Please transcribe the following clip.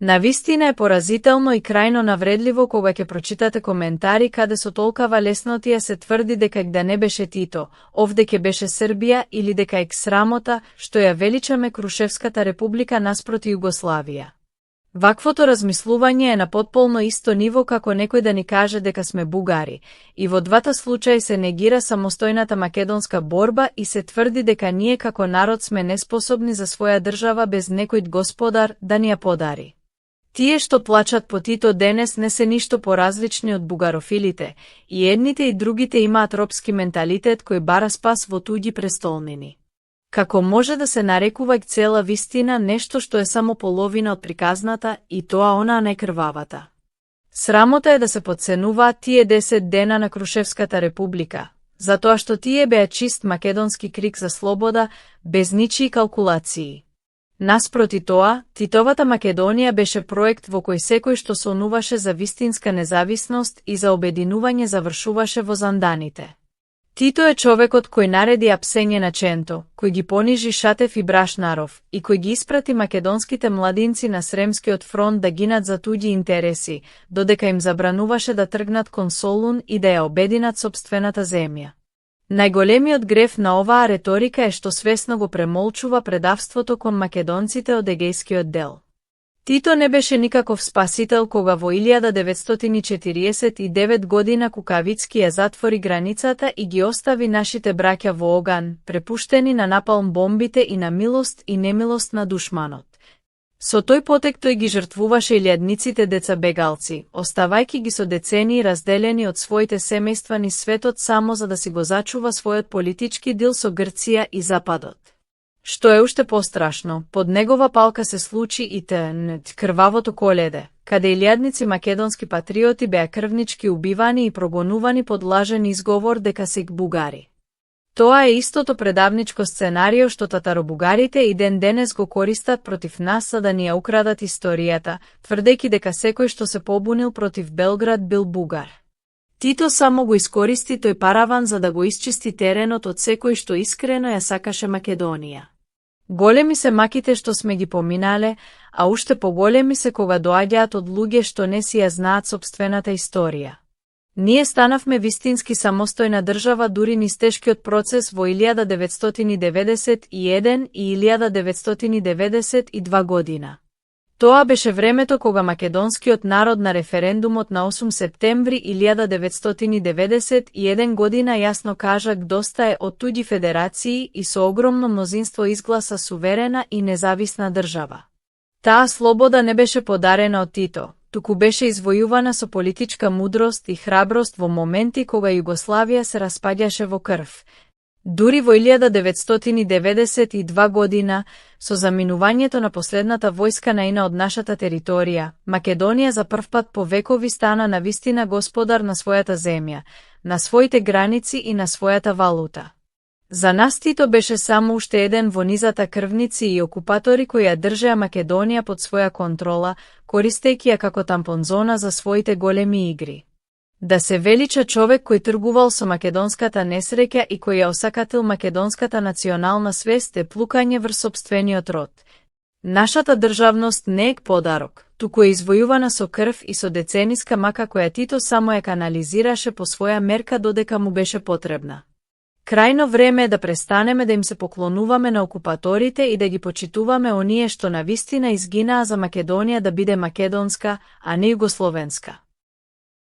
Навистина е поразително и крајно навредливо кога ќе прочитате коментари каде со толкава леснотија се тврди дека да не беше Тито, овде ќе беше Србија или дека е срамота што ја величаме Крушевската република наспроти Југославија. Ваквото размислување е на потполно исто ниво како некој да ни каже дека сме бугари, и во двата случаи се негира самостојната македонска борба и се тврди дека ние како народ сме неспособни за своја држава без некој господар да ни ја подари. Тие што плачат по Тито денес не се ништо поразлични од бугарофилите, и едните и другите имаат робски менталитет кој бара спас во туѓи престолнини. Како може да се нарекува цела вистина нешто што е само половина од приказната и тоа она најкрвавата? Срамота е да се потценуваат тие 10 дена на Крушевската република, затоа што тие беа чист македонски крик за слобода, без ничии калкулации. Наспроти тоа, Титовата Македонија беше проект во кој секој што сонуваше за вистинска независност и за обединување завршуваше во занданите. Тито е човекот кој нареди апсење на Ченто, кој ги понижи Шатев и Брашнаров и кој ги испрати македонските младинци на Сремскиот фронт да гинат за туѓи интереси, додека им забрануваше да тргнат кон Солун и да ја обединат сопствената земја. Најголемиот греф на оваа реторика е што свесно го премолчува предавството кон македонците од Егејскиот дел. Тито не беше никаков спасител кога во 1949 година кукавицки ја затвори границата и ги остави нашите браќа во оган, препуштени на напалм бомбите и на милост и немилост на душманот. Со тој потек тој ги жртвуваше илјадниците деца бегалци, оставајки ги со децении разделени од своите семејства низ светот само за да си го зачува својот политички дил со Грција и Западот. Што е уште пострашно, под негова палка се случи и крвавото коледе, каде илјадници македонски патриоти беа крвнички убивани и прогонувани под лажен изговор дека се бугари. Тоа е истото предавничко сценарио што татаробугарите и ден денес го користат против нас за да ни ја украдат историјата, тврдејќи дека секој што се побунил против Белград бил бугар. Тито само го искористи тој параван за да го исчисти теренот од секој што искрено ја сакаше Македонија. Големи се маките што сме ги поминале, а уште поголеми се кога доаѓаат од луѓе што не си ја знаат сопствената историја. Ние станавме вистински самостојна држава дури низ тешкиот процес во 1991 и 1992 година. Тоа беше времето кога македонскиот народ на референдумот на 8 септември 1991 година јасно кажа доста е од туѓи федерации и со огромно мнозинство изгласа суверена и независна држава. Таа слобода не беше подарена од Тито, туку беше извојувана со политичка мудрост и храброст во моменти кога Југославија се распаѓаше во крв. Дури во 1992 година, со заминувањето на последната војска наина од нашата територија, Македонија за првпат по векови стана навистина господар на својата земја, на своите граници и на својата валута. За нас Тито беше само уште еден во низата крвници и окупатори кои ја држеа Македонија под своја контрола, користејќи ја како тампонзона за своите големи игри. Да се велича човек кој тргувал со македонската несреќа и кој ја осакатил македонската национална свест е плукање врз сопствениот род. Нашата државност не е подарок, туку е извојувана со крв и со децениска мака која Тито само ја канализираше по своја мерка додека му беше потребна. Крајно време е да престанеме да им се поклонуваме на окупаторите и да ги почитуваме оние што навистина изгинаа за Македонија да биде македонска, а не југословенска.